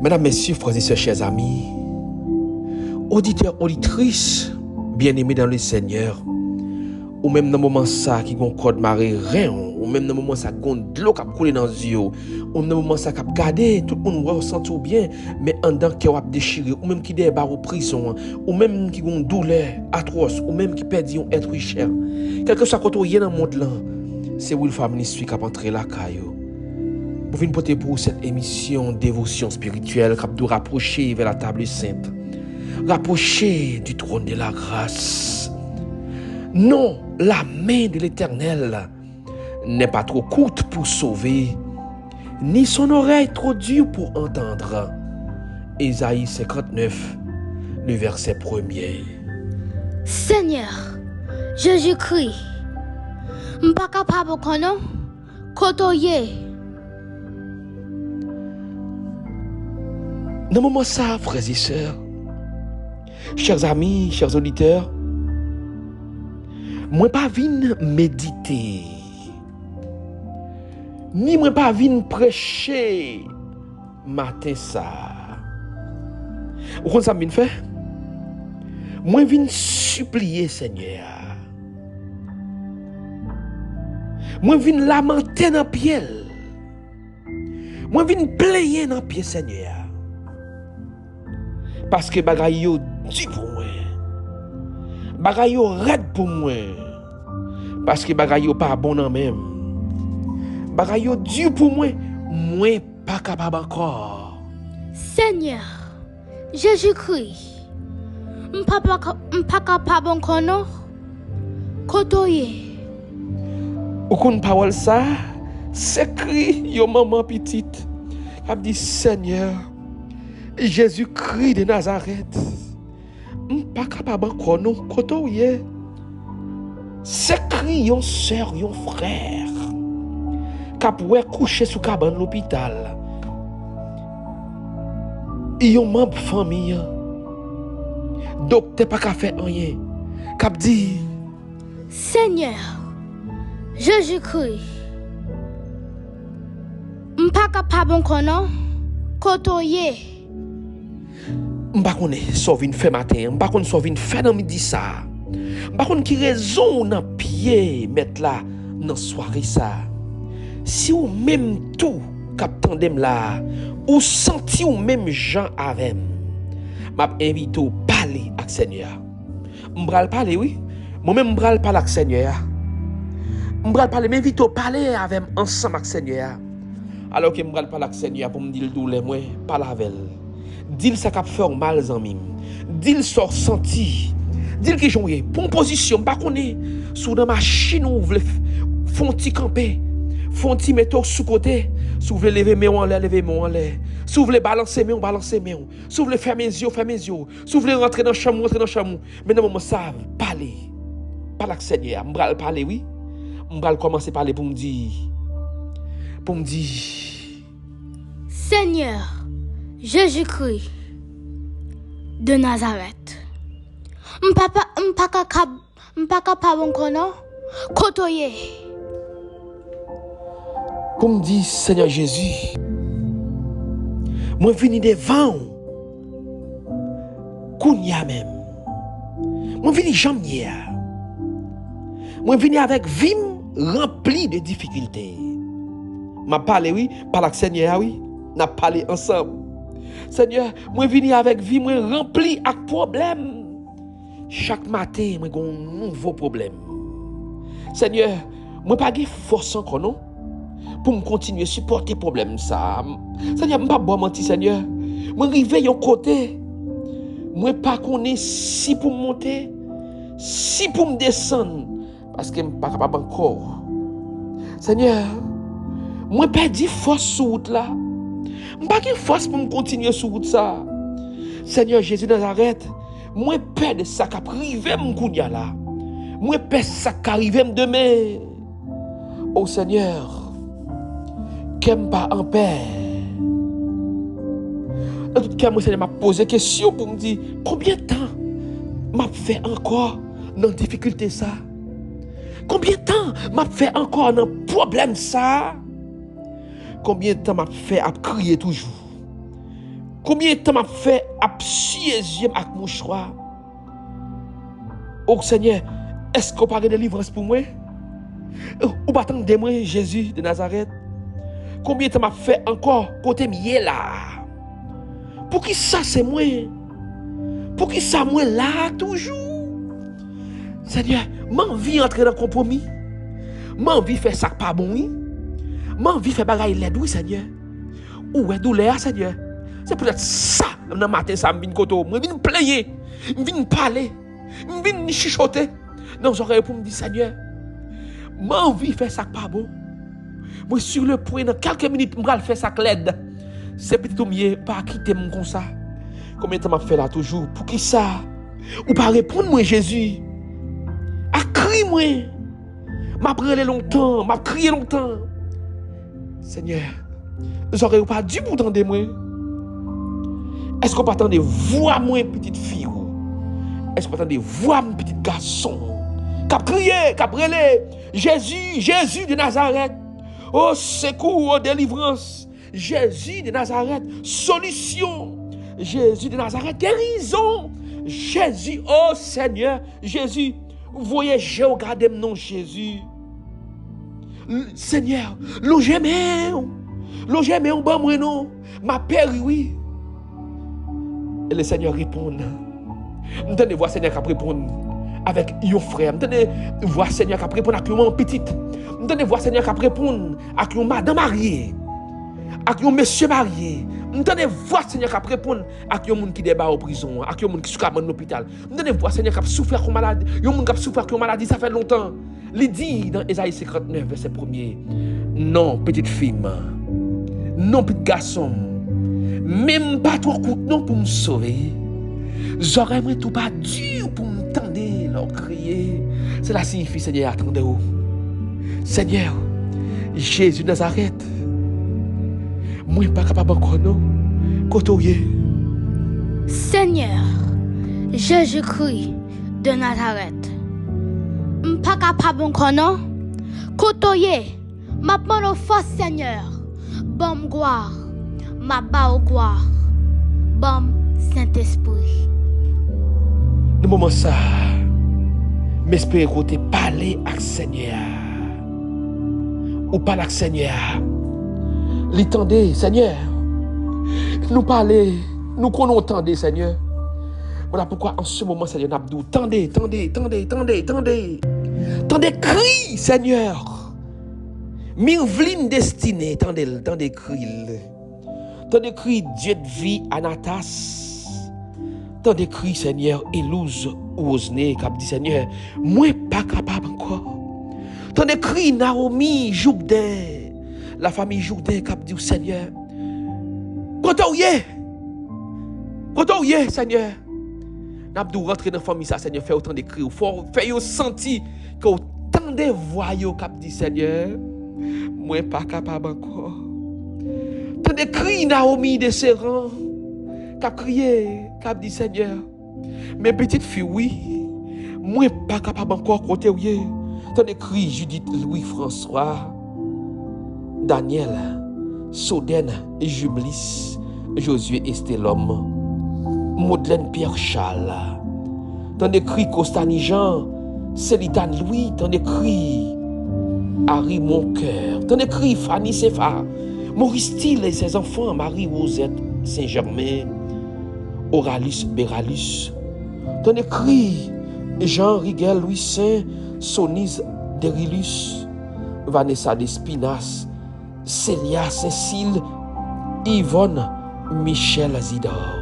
Mesdames, Messieurs, frères et sœurs, chers amis, auditeurs, auditrices, bien-aimés dans le Seigneur, ou même dans le moment ça qui gon code marée rien, ou même dans le moment ça gon de l'eau qui a coulé dans les yeux, ou même dans le moment ça qui a gardé, tout le monde ressent tout bien, mais en dedans qui a déchiré, ou même qui débarre en prison, ou même qui gon douleur atroce, ou même qui perd un être cher. Quelque chose quand on y est dans le monde là, c'est Wilfam Ministry qui a entré la caillou. Pour venir porter pour cette émission dévotion spirituelle qui doit rapprocher vers la table sainte, rapprocher du trône de la grâce. Non, la main de l'Éternel n'est pas trop courte pour sauver, ni son oreille trop dure pour entendre. Ésaïe 59, le verset 1er. Seigneur, Jésus-Christ, m'pas capable kono kotoye. Dans le moment ça, frères et sœurs, chers amis, chers auditeurs, moi pas vinn méditer, ni moi pas vinn prêcher matin ça. Vous comprenez ça, vinn faire? Moi vinn supplier Seigneur. Moi vinn lamenter dans pied. Moi vinn player dans pied Seigneur. Parce que bagay yo di pour moi. Bagay yo red pour moi. Parce que bagay yo pas bon en même. Bagay yo dur pour moi. Moi pas capable encore. Seigneur, Jésus-Christ, m'pas capable kono kotoye. Ou kon parole ça, c'est cri yo maman petite. A dit Seigneur, Jésus-Christ de Nazareth, pas capable encore non kotoye. C'est cri yon sœur, yon frère, k'ap wè couché sous cabane l'hôpital. Yon membre famille, docteur pas ka fait rien, k'ap dit Seigneur, Jésus-Christ, m'pas capable kono kotoye. M'pa konne so vinn fè matin, m'pa konne so vinn fè dans midi ça. M'pa konne ki raison nan pied mettre là dans soirée ça. Si ou même tout k'ap tandem là, ou senti ou même Jean avec m'a invite ou parler avec Seigneur. M'bral parler oui. Moi-même m'bral parler avec Seigneur. M'bral parler m'invite ou parler avec ensemble avec Seigneur. Alors que m'bral parler avec Seigneur pour me dire douleur moi, parler avec elle. Dis ça qu'a fait mal zanmim. Dis sort senti. Dis que j'en pour position pas connait sous dans machine ou vle font ti camper. Font ti mettre sous côté. Si vous voulez lever mes en l'air, lever mes en l'air. Si vous voulez balancer mes, balancer mes. Si vous voulez fermer mes yeux, fermer mes yeux. Si vous voulez rentrer dans la chambre, rentrer dans la chambre. Mais non, moi ça parler. Parler avec Seigneur, m'bral parler oui. M'bral commencer parler pour me dire Seigneur, Jésus-Christ de Nazareth, m'pas capable kono kotoye. Pour me dire Seigneur Jésus, moi vini devant kounya même. Moi vini jamnier. Moi vini avec vim rempli de difficultés. M'a parlé oui, par la Seigneur oui, n'a parlé ensemble. Seigneur, moi vini avec vie moi rempli avec problème. Chaque matin moi gon nouveau problème. Seigneur, moi pas de force encore non pour me continuer supporter problème ça. Seigneur, m'pas bon mentir Seigneur. Moi rivé yon côté. Moi pas connais si pour monter, si pour me descendre parce que m'pas capable encore. Seigneur, moi perdu force sur route là. M'pas de force pour me continuer sur route ça. Seigneur Jésus de Nazareth, moi peur de ça qui privé m'kounya là. Moi peur ça qui arrive demain. Oh Seigneur, qu'aime pas en paix. En tout cas, moi Seigneur m'a posé question pour me dire combien de temps m'a fait encore dans difficulté ça. Combien de temps m'a fait encore dans problème ça. Combien de temps m'a fait à crier toujours. Combien de temps m'a fait à siéger avec mon choix? Oh Seigneur, est-ce qu'on parle de délivrance pour moi? Ou pas attendre moi, Jésus de Nazareth? Combien de temps m'a fait encore côté mié là? Pour qui ça c'est moi? Pour qui ça moi là toujours? Seigneur, m'envie entrer dans le compromis. M'envie faire ça pas bon, oui. M'envie faire bagaille l'aide, oui, Seigneur. Où est douleur, Seigneur? C'est peut-être ça, dans matin, ça me vient koto. Je viens plaigner, je viens parler, je viens chuchoter. Dans les oreilles pour me dire, Seigneur, m'envie faire ça pas bon. Moi, sur le point, dans quelques minutes, je vais faire ça l'aide. C'est petit mieux, pas quitter mon comme ça. Combien de temps m'a fait là toujours? Pour qui ça? Ou pas répondre, moi, Jésus? A crier, moi. M'a brûlé longtemps, m'a crié longtemps. Seigneur, j'aurais pas dû pour entendre moi. Est-ce qu'on peut attendre voir moi, petite fille? Est-ce qu'on peut attendre voir mon petit garçon? Cap crier, cap brûler. Jésus, Jésus de Nazareth. Oh, secours, oh, délivrance. Jésus de Nazareth, solution. Jésus de Nazareth, guérison. Jésus, oh Seigneur, Jésus. Vous voyez, j'ai regardé mon nom, Jésus. Seigneur, logez-moi, bon moi non, ma père oui. Et le Seigneur répond. Vous tenez voir Seigneur qui répond avec un frère. Vous tenez voir Seigneur qui répond avec une petite. Vous tenez voir Seigneur qui répond avec une madame mariée, avec un monsieur marié. Vous tenez voir Seigneur qui répond avec un monde qui débat en prison, avec un monde qui souffre dans l'hôpital. Vous tenez voir Seigneur qui souffre avec une maladie, un monde qui souffre avec une maladie, ça fait longtemps. Il dit dans Ésaïe 59, verset 1er, non, petite fille, non, petit garçon, même pas trop court, non, pour me sauver. J'aurais tout pas dur pour me tendre, leur crier. Cela signifie, Seigneur, attendez-vous. Seigneur, Jésus de Nazareth, moi, pas capable encore, non, côtoyer. Seigneur, Jésus-Christ de Nazareth. Pas capable encore non. Côtoyer, m'a demande force Seigneur. Bon gloire, ma ba gloire. Bon Saint-Esprit. Dans moment ça, m'espère côté parler avec Seigneur. Ou parler avec Seigneur. L'étendez, Seigneur. Nous parler, nous qu'on entendez, Seigneur. Voilà pourquoi en ce moment, Seigneur, Nabdou, tendez, cri, Seigneur. Mirvline destinée, tendez, cri. Tendez, cri, Dieu de vie, Anatas. Tendez, cri, Seigneur, Élouse, Osné, cap dit, Seigneur, moi pas capable encore. Tendez, cri, Naomi, Jourdain, la famille Jourdain, cap dit, Seigneur, côtoyer, Seigneur. N'abdou rentrer dans la famille, ça, Seigneur, fait autant de cris. Il faut faire sentir que autant de voix, cap dit, Seigneur, moi pas capable encore. Tant de cris, Naomi de ses rangs, cap crié, cap dit, Seigneur, mes petites filles, oui, moi pas capable encore côté, oui. Tant de cris, Judith, Louis-François, Daniel, Soden, Jublis, Josué Estelhomme, Madeleine Pierre Charles, tant de cris Costani Jean, Célitane Louis, tant de cris Harry Moncoeur, tant de cris Fanny Sefa, Maurice Thiel et ses enfants, Marie Rosette Saint-Germain, Oralus Beralus, tant de cris Jean Riguel Louis Saint, Sonise Derilus, Vanessa Despinas, Célia Cécile, Yvonne Michel Zidor.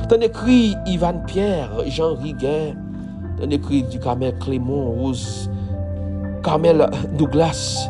T'en écrit Ivan Pierre, Jean Riguet, t'en écrit du Carmel Clément, Rose, Carmel Douglas,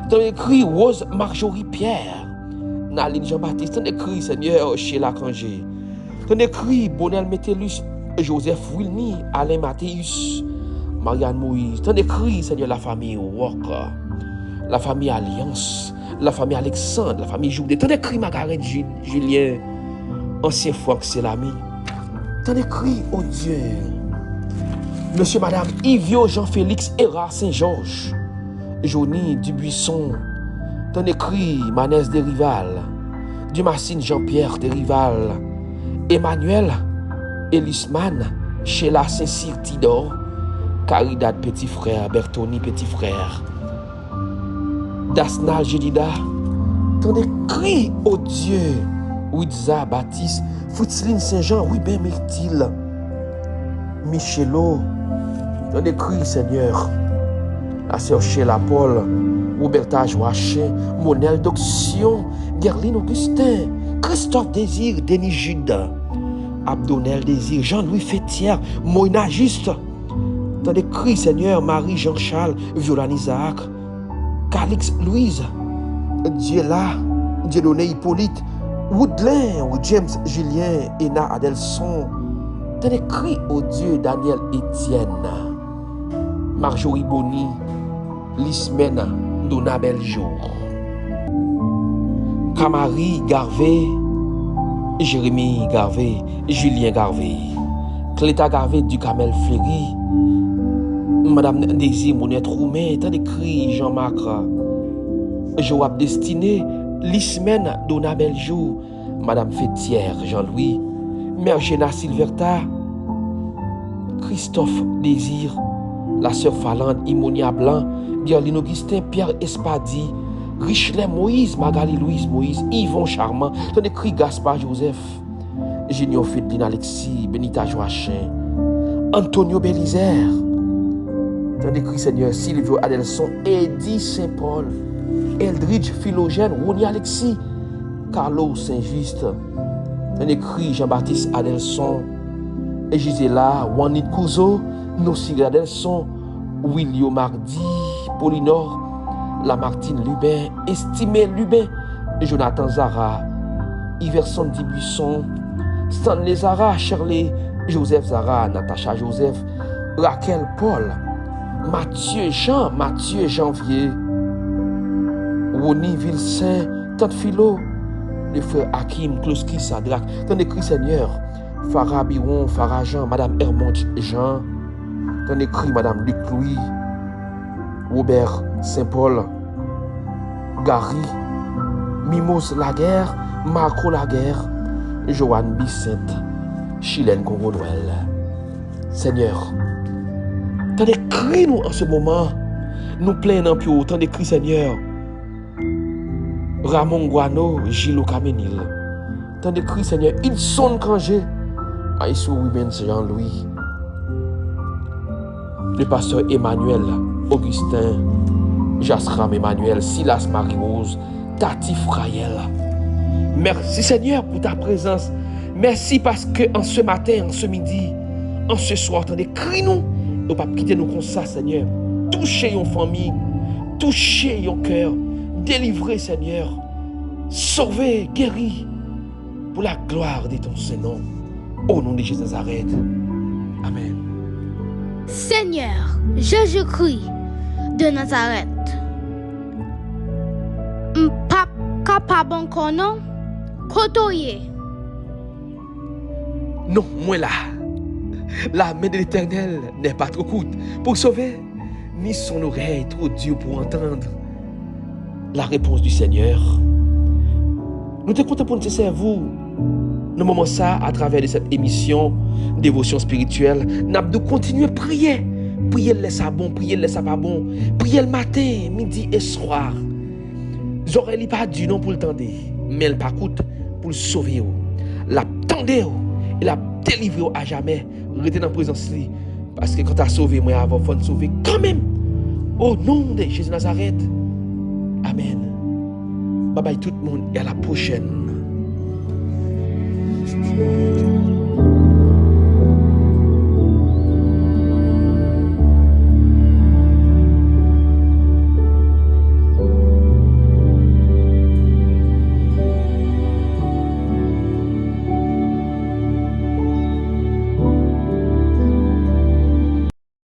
t'en écrit Rose Marjorie Pierre, Naline Jean-Baptiste, t'en écrit Seigneur Sheila Kangé, t'en écrit Bonel Métellus, Joseph Wilny, Alain Mathéus, Marianne Moïse, t'en écrit Seigneur la famille Walker, la famille Alliance, la famille Alexandre, la famille Jourdain, t'en écrit Margaret Julien, ancien Franck Selami, t'en écrit, oh Dieu, Monsieur, Madame, Yvio, Jean-Félix, Héra, Saint-Georges, Johnny Dubuisson, t'en écrit, Manès Desrival, Dumasine Jean-Pierre de Rival, Emmanuel Elisman, Sheila Saint-Cyr Tidor, Caridad petit frère, Bertoni petit frère, Dasnal Jedida, t'en des cris au Dieu, Ouidza Baptiste, Foutseline Saint-Jean, oui ben Myrtille, Michelo, t'en des cris Seigneur, la sœur Sheila Paul, Roberta Joachim, Monel d'Auction, Gerline Augustin, Christophe Désir, Denis Jude, Abdonel Désir, Jean-Louis Fétière, Moïna Juste, dans des cris Seigneur, Marie Jean-Charles, Violane Isaac, Calix Louise, Dieu là, Dieu donné Hippolyte, Woodlin, James Julien, Ena Adelson, dans des cris au Dieu Daniel Etienne, Marjorie Bonny, Lismen Dona Beljour, Camari Garvey, Jérémy Garvey, Julien Garvey, Cléta Garvey du Camel Fleury, Madame Désir Mounette Roumain, tant d'écrit Jean-Marc Joab Destiné, Lismen Dona Beljour, Madame Fétière Jean-Louis, Mère Géna Silverta, Christophe Désir, la sœur Falande Imonia Blanc, Gerline Augustin, Pierre Espadi, Richelet Moïse, Magali Louise Moïse, Yvon Charmant, ton écrit Gaspard Joseph, Génion Fédeline Alexis, Benita Joachim, Antonio Bélizer, ton écrit Seigneur Silvio Adelson, Eddie Saint-Paul, Eldridge Philogène, Rony Alexis, Carlo Saint-Just, ton écrit Jean-Baptiste Adelson, et Gisela, Wanit Kouzo, Nossi Adelson, Willio Mardi, Paulinor, Lamartine Lubin, Estimé Lubin, Jonathan Zara, Iverson Dibuisson, Stanley Zara, Shirley, Joseph Zara, Natacha Joseph, Raquel Paul, Mathieu Janvier, Rony Vilsain, Tante Philo, le frère Hakim, Kloski Sadrak, ton écrit Seigneur, Farah Biron, Farah Jean, Madame Hermont Jean, ton écrit Madame Luc Louis, Robert Saint-Paul, Gary, Mimos Laguerre, Marco Laguerre, Joanne Bicette, Chilène Congo-Noël. Seigneur, t'en écris nous en ce moment, nous plaignons plus autant d'écrit Seigneur. Ramon Guano, Gilo Kamenil, t'en écrit Seigneur, il sonne Kangé, Aïssou Wimens Jean-Louis, le pasteur Emmanuel, Augustin, Jasram Emmanuel, Silas Marie-Rose, Tati Fraël. Merci Seigneur pour ta présence. Merci parce que en ce matin, en ce midi, en ce soir, t'en écris nous. Et on va quitter nous comme ça, Seigneur. Touchez nos familles, touchez nos cœurs, délivrez Seigneur, sauvez, guéris, pour la gloire de ton Saint-Nom. Au nom de Jésus de Nazareth. Amen. Seigneur Jésus-Christ de Nazareth, m'pas capable encore non, côtoyer. Non, moi là. La main de l'Éternel n'est pas trop courte pour sauver, ni son oreille trop dure pour entendre. La réponse du Seigneur. Nous te comptons pour nous servir. Nous moment ça à travers de cette émission Dévotion spirituelle. Nous devons continuer à prier. Prier le ça bon, prier le ça pas bon. Prier le matin, midi et soir. J'aurais li pas du non pour le tendre, mais elle pas coûte pour le sauver. La tendre et la délivrer à jamais. Restez dans la présence li. Parce que quand tu as sauvé moi avant, il faut sauver quand même. Au nom de Jésus de Nazareth. Amen. Bye bye tout le monde et à la prochaine.